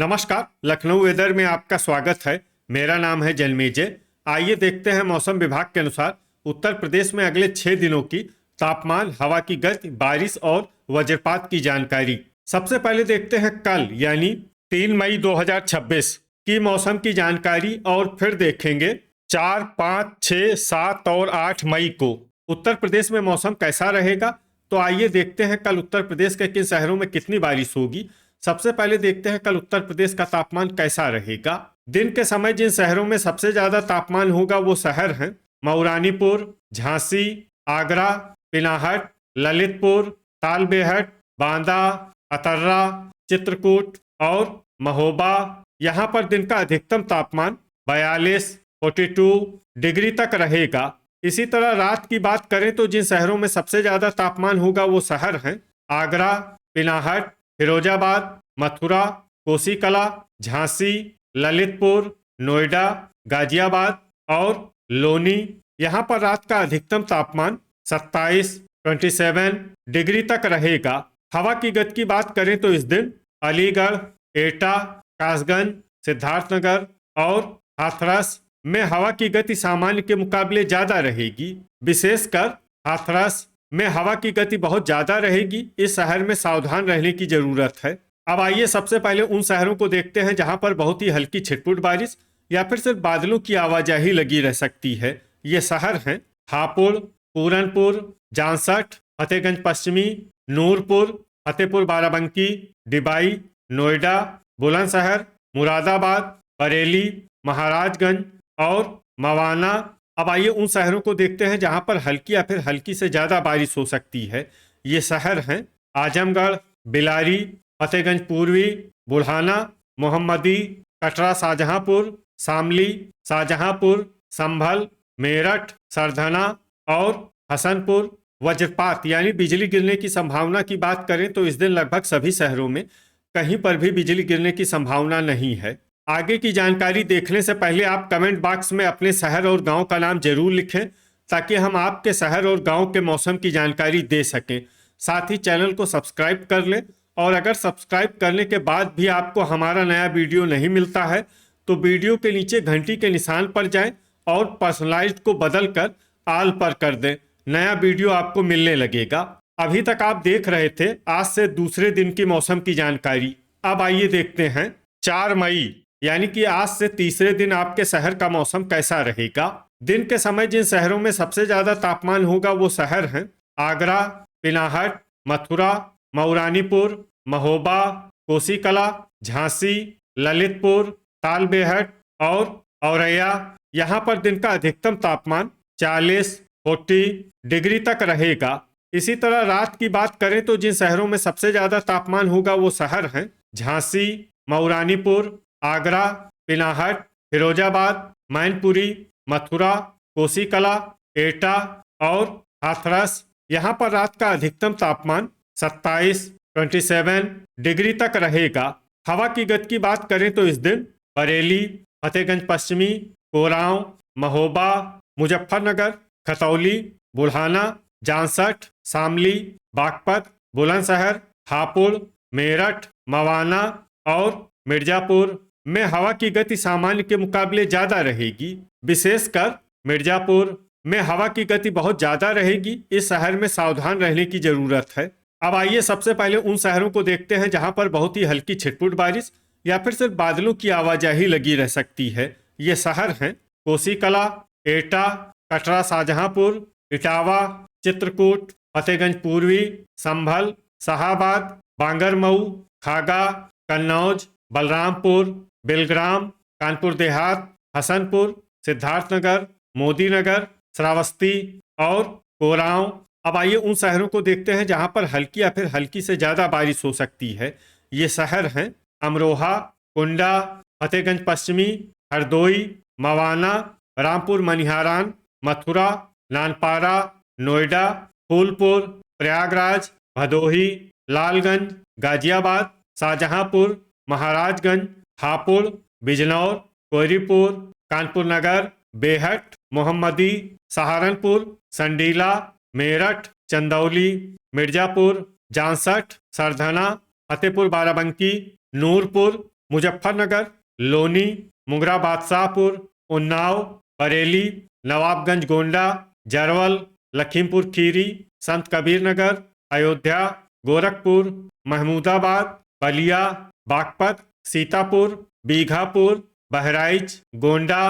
नमस्कार। लखनऊ वेदर में आपका स्वागत है। मेरा नाम है जन्मेजय। आइए देखते हैं मौसम विभाग के अनुसार उत्तर प्रदेश में अगले 6 दिनों की तापमान, हवा की गति, बारिश और वज्रपात की जानकारी। सबसे पहले देखते हैं कल यानी 3 मई 2026 की मौसम की जानकारी और फिर देखेंगे 4, 5, 6, 7 और 8 मई को उत्तर प्रदेश में मौसम कैसा रहेगा। तो आइए देखते हैं कल उत्तर प्रदेश के किन शहरों में कितनी बारिश होगी। सबसे पहले देखते हैं कल उत्तर प्रदेश का तापमान कैसा रहेगा। दिन के समय जिन शहरों में सबसे ज्यादा तापमान होगा वो शहर हैं मऊरानीपुर, झांसी, आगरा, पिनाहट, ललितपुर, तालबेहट, बांदा, अतर्रा, चित्रकूट और महोबा। यहाँ पर दिन का अधिकतम तापमान 42 डिग्री तक रहेगा। इसी तरह रात की बात करें तो जिन शहरों में सबसे ज्यादा तापमान होगा वो शहर हैं आगरा, पिनाहट, फिरोजाबाद, मथुरा, कोसीकला, झांसी, ललितपुर, नोएडा, गाजियाबाद और लोनी। यहाँ पर रात का अधिकतम तापमान 27 डिग्री तक रहेगा। हवा की गति की बात करें तो इस दिन अलीगढ़, एटा, कासगंज, सिद्धार्थनगर और हाथरस में हवा की गति सामान्य के मुकाबले ज्यादा रहेगी। विशेषकर हाथरस में हवा की गति बहुत ज्यादा रहेगी। इस शहर में सावधान रहने की जरूरत है। अब आइए सबसे पहले उन शहरों को देखते हैं जहां पर बहुत ही हल्की छिटपुट बारिश या फिर सिर्फ बादलों की आवाजाही लगी रह सकती है। ये शहर हैं हापुड़, पूरनपुर, जांसठ, फतेहगंज पश्चिमी, नूरपुर, फतेहपुर बाराबंकी, डिबाई, नोएडा, बुलंदशहर, मुरादाबाद, बरेली, महाराजगंज और मवाना। अब आइए उन शहरों को देखते हैं जहां पर हल्की या फिर हल्की से ज्यादा बारिश हो सकती है। ये शहर हैं आजमगढ़, बिलारी, फतेहगंज पूर्वी, बुढ़ाना, मोहम्मदी, कटरा शाहजहांपुर, शामली, शाहजहांपुर, संभल, मेरठ, सरधना और हसनपुर। वज्रपात यानी बिजली गिरने की संभावना की बात करें तो इस दिन लगभग सभी शहरों में कहीं पर भी बिजली गिरने की संभावना नहीं है। आगे की जानकारी देखने से पहले आप कमेंट बॉक्स में अपने शहर और गांव का नाम जरूर लिखें ताकि हम आपके शहर और गांव के मौसम की जानकारी दे सकें। साथ ही चैनल को सब्सक्राइब कर लें और अगर सब्सक्राइब करने के बाद भी आपको हमारा नया वीडियो नहीं मिलता है तो वीडियो के नीचे घंटी के निशान पर जाएं और पर्सनलाइज्ड को बदल कर ऑल पर कर दें। नया वीडियो आपको मिलने लगेगा। अभी तक आप देख रहे थे आज से दूसरे दिन की मौसम की जानकारी। अब आइए देखते हैं 4 मई यानी कि आज से तीसरे दिन आपके शहर का मौसम कैसा रहेगा। दिन के समय जिन शहरों में सबसे ज्यादा तापमान होगा वो शहर हैं आगरा, पिनाहट, मथुरा, मऊरानीपुर, महोबा, कोसीकला, झांसी, ललितपुर, तालबेहट और औरैया। यहाँ पर दिन का अधिकतम तापमान 40 डिग्री तक रहेगा। इसी तरह रात की बात करें तो जिन शहरों में सबसे ज्यादा तापमान होगा वो शहर हैं झांसी, मऊरानीपुर, आगरा, पिनाहट, फिरोजाबाद, मैनपुरी, मथुरा, कोसीकला, एटा और हाथरस। यहाँ पर रात का अधिकतम तापमान 27 डिग्री तक रहेगा। हवा की गति की बात करें तो इस दिन बरेली, फतेहगंज पश्चिमी, कोरांव, महोबा, मुजफ्फरनगर, खतौली, बुढ़ाना, जांसठ, शामली, बागपत, बुलंदशहर, हापुड़, मेरठ, मवाना और मिर्जापुर में हवा की गति सामान्य के मुकाबले ज्यादा रहेगी। विशेषकर मिर्जापुर में हवा की गति बहुत ज्यादा रहेगी। इस शहर में सावधान रहने की जरूरत है। अब आइए सबसे पहले उन शहरों को देखते हैं जहां पर बहुत ही हल्की छिटपुट बारिश या फिर सिर्फ बादलों की आवाजाही लगी रह सकती है। ये शहर हैं कोसीकला, एटा, कटरा शाहजहांपुर, इटावा, चित्रकूट, फतेहगंज पूर्वी, संभल, शाहाबाद, बांगरमऊ, खागा, कन्नौज, बलरामपुर, बिलग्राम, कानपुर देहात, हसनपुर, सिद्धार्थनगर, मोदीनगर, श्रावस्ती और कोरांव। अब आइए उन शहरों को देखते हैं जहां पर हल्की या फिर हल्की से ज्यादा बारिश हो सकती है। ये शहर हैं अमरोहा, कुंडा, फतेहगंज पश्चिमी, हरदोई, मवाना, रामपुर मनिहारान, मथुरा, नानपारा, नोएडा, फूलपुर, प्रयागराज, भदोही, लालगंज, गाजियाबाद, शाहजहांपुर, महाराजगंज, हापुड़, बिजनौर, कोयरीपुर, कानपुर नगर, बेहट, मोहम्मदी, सहारनपुर, संडीला, मेरठ, चंदौली, मिर्जापुर, जांसठ, सरधना, फतेहपुर बाराबंकी, नूरपुर, मुजफ्फरनगर, लोनी, मुंगरा बादशाहपुर, उन्नाव, बरेली, नवाबगंज गोंडा, जरवल, लखीमपुर खीरी, संत कबीर नगर, अयोध्या, गोरखपुर, महमूदाबाद, बलिया, बागपत, सीतापुर, बीघापुर, बहराइच, गोंडा,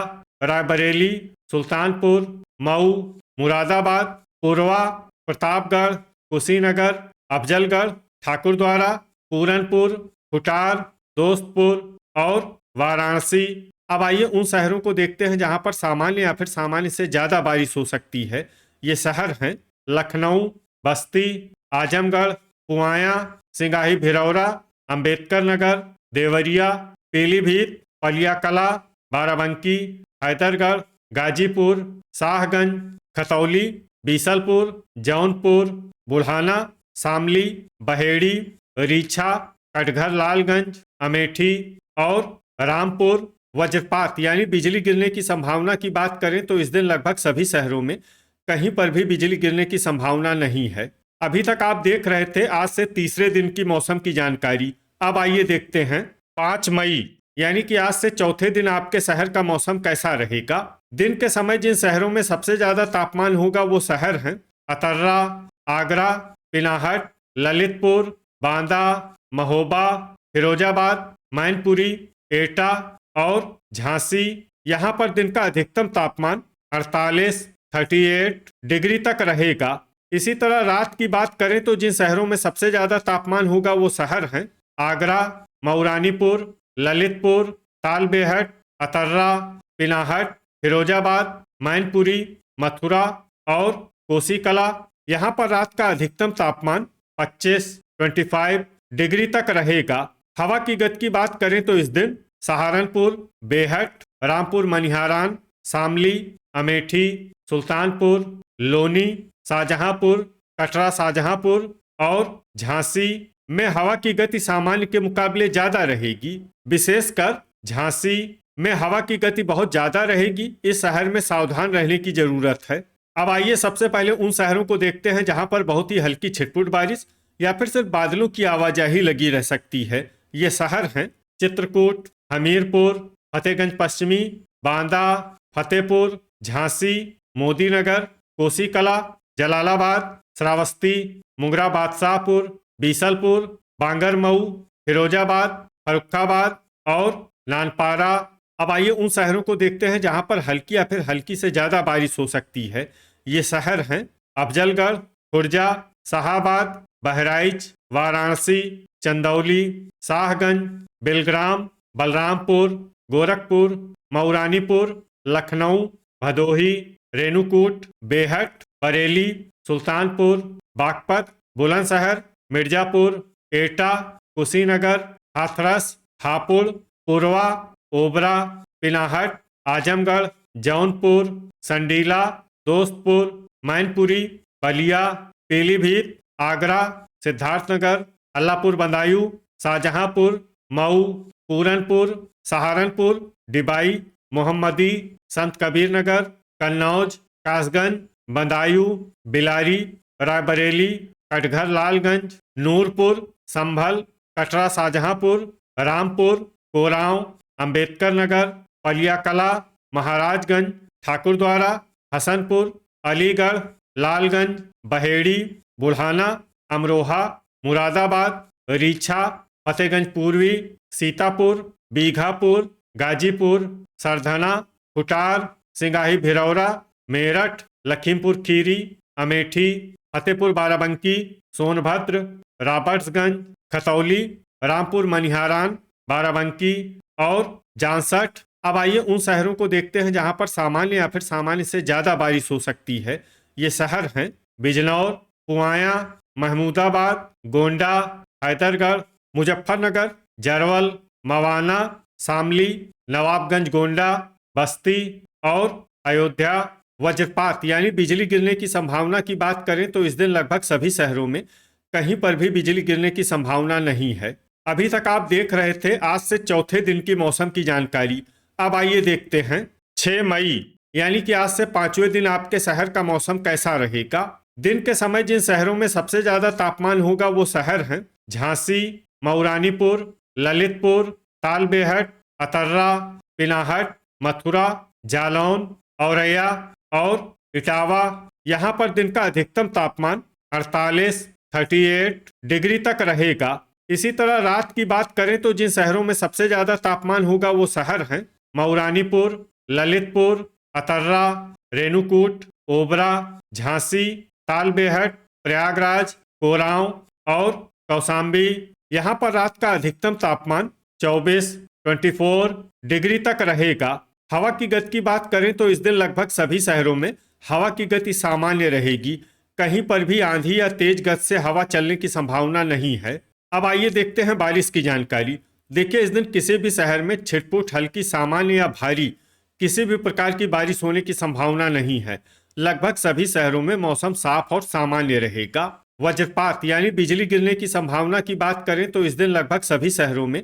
रायबरेली, सुल्तानपुर, मऊ, मुरादाबाद, पुरवा, प्रतापगढ़, कुशीनगर, अफजलगढ़, ठाकुरद्वारा, पूरनपुर, खुटार, दोस्तपुर और वाराणसी। अब आइए उन शहरों को देखते हैं जहां पर सामान्य या फिर सामान्य से ज़्यादा बारिश हो सकती है। ये शहर हैं लखनऊ, बस्ती, आजमगढ़, पुआया, सिंगाही भिरौरा, अंबेडकर नगर, देवरिया, पीलीभीत, पलियाकला, बाराबंकी, हैदरगढ़, गाजीपुर, शाहगंज, खतौली, बीसलपुर, जौनपुर, बुढ़ाना, शामली, बहेड़ी, रीछा, कटघर लालगंज, अमेठी और रामपुर। वज्रपात यानी बिजली गिरने की संभावना की बात करें तो इस दिन लगभग सभी शहरों में कहीं पर भी बिजली गिरने की संभावना नहीं है। अभी तक आप देख रहे थे आज से तीसरे दिन की मौसम की जानकारी। अब आइए देखते हैं 5 मई यानी कि आज से चौथे दिन आपके शहर का मौसम कैसा रहेगा। दिन के समय जिन शहरों में सबसे ज्यादा तापमान होगा वो शहर हैं अतर्रा, आगरा, पिनाहट, ललितपुर, बांदा, महोबा, फिरोजाबाद, मैनपुरी, एटा और झांसी। यहाँ पर दिन का अधिकतम तापमान 38 डिग्री तक रहेगा। इसी तरह रात की बात करें तो जिन शहरों में सबसे ज्यादा तापमान होगा वो शहर हैं आगरा, मऊरानीपुर, ललितपुर, तालबेहट, अतर्रा, पिनाहट, फिरोजाबाद, मैनपुरी, मथुरा और कोसीकला। यहाँ पर रात का अधिकतम तापमान 25 डिग्री तक रहेगा। हवा की गति की बात करें तो इस दिन सहारनपुर, बेहट, रामपुर मनिहारान, शामली, अमेठी, सुल्तानपुर, लोनी, शाहजहांपुर, कटरा शाहजहांपुर और झांसी में हवा की गति सामान्य के मुकाबले ज्यादा रहेगी। विशेषकर झांसी में हवा की गति बहुत ज्यादा रहेगी। इस शहर में सावधान रहने की जरूरत है। अब आइए सबसे पहले उन शहरों को देखते हैं जहां पर बहुत ही हल्की छिटपुट बारिश या फिर सिर्फ बादलों की आवाजाही लगी रह सकती है। ये शहर हैं चित्रकूट, हमीरपुर, फतेहगंज पश्चिमी, बांदा, फतेहपुर, झांसी, मोदीनगर, कोसीकला, जलालाबाद, श्रावस्ती, मुंगरा बादशाहपुर, बीसलपुर, बांगरमऊ, फिरोजाबाद, फर्रुखाबाद और नानपारा। अब आइए उन शहरों को देखते हैं जहां पर हल्की या फिर हल्की से ज्यादा बारिश हो सकती है। ये शहर हैं अफजलगढ़, खुर्जा, शाहाबाद, बहराइच, वाराणसी, चंदौली, शाहगंज, बिलग्राम, बलरामपुर, गोरखपुर, मऊरानीपुर, लखनऊ, भदोही, रेणुकूट, बेहट, बरेली, सुल्तानपुर, बागपत, बुलंदशहर, मिर्जापुर, एटा, कुशीनगर, हाथरस, हापुड़, पुरवा, ओबरा, पिनाहट, आजमगढ़, जौनपुर, संडीला, दोस्तपुर, मैनपुरी, बलिया, पीलीभीत, आगरा, सिद्धार्थनगर, अल्लाहपुर बदायूं, शाहजहांपुर, मऊ, पूरनपुर, सहारनपुर, डिबाई, मोहम्मदी, संत कबीर नगर, कन्नौज, कासगंज, बदायूं, बिलारी, रायबरेली, कटघर लालगंज, नूरपुर, संभल, कटरा शाहजहांपुर, रामपुर, कोरांव, अंबेडकर नगर, पलियाकला, महाराजगंज, ठाकुरद्वारा, हसनपुर, अलीगढ़, लालगंज, बहेड़ी, बुढ़ाना, अमरोहा, मुरादाबाद, रीछा, फतेहगंज पूर्वी, सीतापुर, बीघापुर, गाजीपुर, सरधना, खुटार, सिंगाही भिरौरा, मेरठ, लखीमपुर खीरी, अमेठी, फतेहपुर बाराबंकी, सोनभद्र, रॉबर्ट्सगंज, खतौली, रामपुर मनिहारान, बाराबंकी और जांसठ। अब आइए उन शहरों को देखते हैं जहां पर सामान्य या फिर सामान्य से ज्यादा बारिश हो सकती है। ये शहर हैं बिजनौर, पुआया, महमूदाबाद, गोंडा, हैदरगढ़, मुजफ्फरनगर, जरवल, मवाना, शामली, नवाबगंज गोंडा, बस्ती और अयोध्या। वज्रपात यानी बिजली गिरने की संभावना की बात करें तो इस दिन लगभग सभी शहरों में कहीं पर भी बिजली गिरने की संभावना नहीं है। अभी तक आप देख रहे थे आज से चौथे दिन की मौसम की जानकारी। अब आइए देखते हैं 6 मई यानी कि आज से 5वें दिन आपके शहर का मौसम कैसा रहेगा। दिन के समय जिन शहरों में सबसे ज्यादा तापमान होगा वो शहर हैं झांसी, मऊरानीपुर, ललितपुर, तालबेहट, अतर्रा, पिनाहट, मथुरा, जालौन, औरैया और इटावा। यहाँ पर दिन का अधिकतम तापमान 48, 38 डिग्री तक रहेगा। इसी तरह रात की बात करें तो जिन शहरों में सबसे ज्यादा तापमान होगा वो शहर हैं मऊरानीपुर, ललितपुर, अतर्रा, रेणुकूट, ओबरा, झांसी, तालबेहट, प्रयागराज, कोरांव और कौशाम्बी। यहाँ पर रात का अधिकतम तापमान 24, 24 डिग्री तक रहेगा। हवा की गति की बात करें तो इस दिन लगभग सभी शहरों में हवा की गति सामान्य रहेगी। कहीं पर भी आंधी या तेज गति से हवा चलने की संभावना नहीं है। अब आइए देखते हैं बारिश की जानकारी। देखिए, इस दिन किसी भी शहर में छिटपुट, हल्की, सामान्य या भारी किसी भी प्रकार की बारिश होने की संभावना नहीं है। लगभग सभी शहरों में मौसम साफ और सामान्य रहेगा। वज्रपात यानी बिजली गिरने की संभावना की बात करें तो इस दिन लगभग सभी शहरों में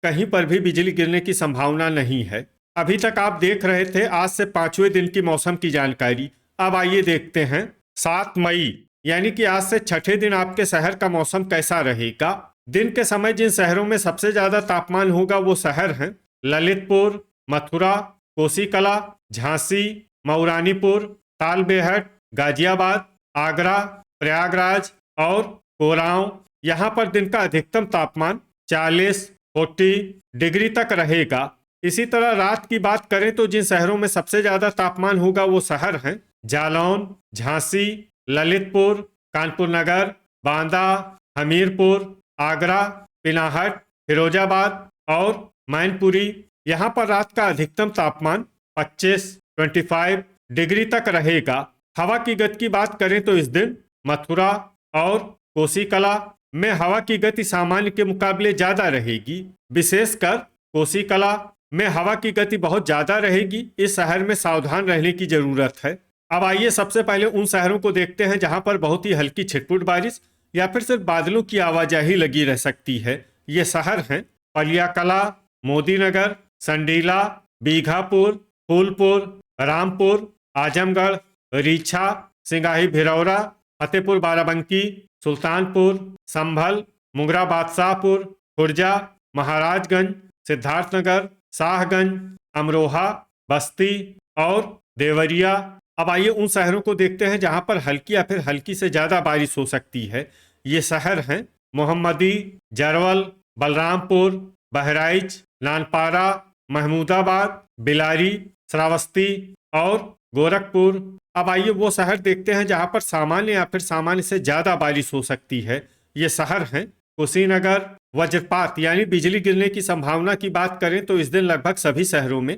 कहीं पर भी बिजली गिरने की संभावना नहीं है। अभी तक आप देख रहे थे आज से 5वें दिन की मौसम की जानकारी। अब आइए देखते हैं 7 मई यानी कि आज से 6ठे दिन आपके शहर का मौसम कैसा रहेगा। दिन के समय जिन शहरों में सबसे ज्यादा तापमान होगा वो शहर हैं ललितपुर, मथुरा, कोसीकला, झांसी, मऊरानीपुर, तालबेहट, गाजियाबाद, आगरा, प्रयागराज और कोरांव। यहाँ पर दिन का अधिकतम तापमान 40, 40 डिग्री तक रहेगा। इसी तरह रात की बात करें तो जिन शहरों में सबसे ज्यादा तापमान होगा वो शहर हैं जालौन, झांसी, ललितपुर, कानपुर नगर, बांदा, हमीरपुर, आगरा, पिनाहट, फिरोजाबाद और मैनपुरी। यहाँ पर रात का अधिकतम तापमान 25, 25 डिग्री तक रहेगा। हवा की गति की बात करें तो इस दिन मथुरा और कोसीकला में हवा की गति सामान्य के मुकाबले ज्यादा रहेगी। विशेषकर कोसीकला में हवा की गति बहुत ज्यादा रहेगी। इस शहर में सावधान रहने की जरूरत है। अब आइए सबसे पहले उन शहरों को देखते हैं जहां पर बहुत ही हल्की छिटपुट बारिश या फिर सिर्फ बादलों की आवाजाही लगी रह सकती है। ये शहर हैं पलियाकला, मोदीनगर, संडीला, बीघापुर, फूलपुर, रामपुर, आजमगढ़, रीछा, सिंगाही भिरौरा, फतेहपुर बाराबंकी, सुल्तानपुर, संभल, मुंगरा बादशाहपुर, खुर्जा, महाराजगंज, सिद्धार्थनगर, शाहगंज, अमरोहा, बस्ती और देवरिया। अब आइए उन शहरों को देखते हैं जहां पर हल्की या फिर हल्की से ज्यादा बारिश हो सकती है। ये शहर हैं मोहम्मदी, जरवल, बलरामपुर, बहराइच, नानपारा, महमूदाबाद, बिलारी, श्रावस्ती और गोरखपुर। अब आइए वो शहर देखते हैं जहां पर सामान्य या फिर सामान्य से ज्यादा बारिश हो सकती है। ये शहर हैं कुशीनगर। वज्रपात यानी बिजली गिरने की संभावना की बात करें तो इस दिन लगभग सभी शहरों में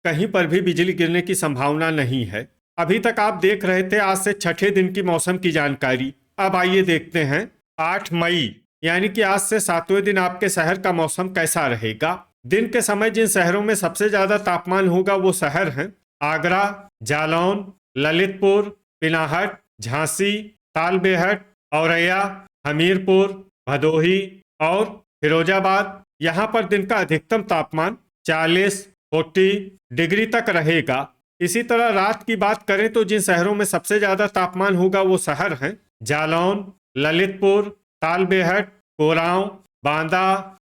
कहीं पर भी बिजली गिरने की संभावना नहीं है। अभी तक आप देख रहे थे आज से 6ठे दिन की मौसम की जानकारी। अब आइए देखते हैं 8 मई यानी कि आज से 7वें दिन आपके शहर का मौसम कैसा रहेगा। दिन के समय जिन शहरों में सबसे ज्यादा तापमान होगा वो शहर हैं आगरा, जालौन, ललितपुर, पिनाहट, झांसी, तालबेहट, औरैया, हमीरपुर, भदोही और फिरोजाबाद। यहाँ पर दिन का अधिकतम तापमान 40, 40 डिग्री तक रहेगा। इसी तरह रात की बात करें तो जिन शहरों में सबसे ज्यादा तापमान होगा वो शहर हैं जालौन, ललितपुर, तालबेहट, कोरांव, बांदा,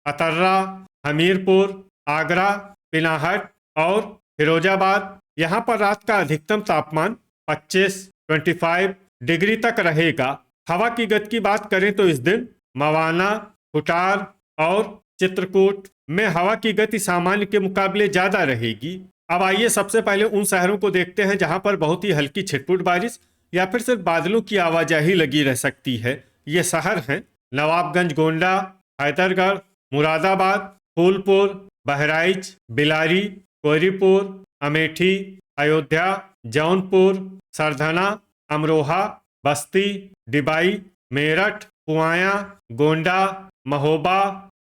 अतर्रा, हमीरपुर, आगरा, पिनाहट और फिरोजाबाद। यहाँ पर रात का अधिकतम तापमान 25, 25 डिग्री तक रहेगा। हवा की गति की बात करें तो इस दिन मवाना, खुटार और चित्रकूट में हवा की गति सामान्य के मुकाबले ज्यादा रहेगी। अब आइए सबसे पहले उन शहरों को देखते हैं जहां पर बहुत ही हल्की छिटपुट बारिश या फिर सिर्फ बादलों की आवाजाही लगी रह सकती है। ये शहर हैं नवाबगंज, गोंडा, हैदरगढ़, मुरादाबाद, फूलपुर, बहराइच, बिलारी, कोहरीपुर, अमेठी, अयोध्या, जौनपुर, सरधना, अमरोहा, बस्ती, डिबाई, मेरठ, पुआया, गोंडा, महोबा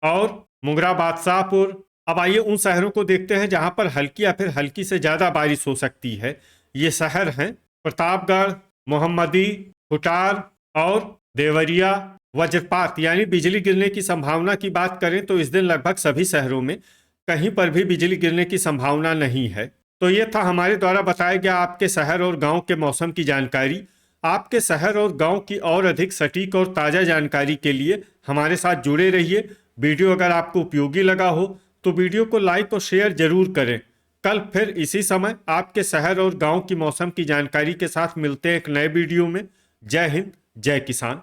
और मुंगरा बादशाहपुर। अब आइए उन शहरों को देखते हैं जहां पर हल्की या फिर हल्की से ज्यादा बारिश हो सकती है। ये शहर हैं प्रतापगढ़, मोहम्मदी, खुटार और देवरिया। वज्रपात यानी बिजली गिरने की संभावना की बात करें तो इस दिन लगभग सभी शहरों में कहीं पर भी बिजली गिरने की संभावना नहीं है। तो ये था हमारे द्वारा बताया गया आपके शहर और गांव के मौसम की जानकारी। आपके शहर और गांव की और अधिक सटीक और ताज़ा जानकारी के लिए हमारे साथ जुड़े रहिए। वीडियो अगर आपको उपयोगी लगा हो तो वीडियो को लाइक और शेयर जरूर करें। कल फिर इसी समय आपके शहर और गांव की मौसम की जानकारी के साथ मिलते हैं एक नए वीडियो में। जय हिंद, जय किसान।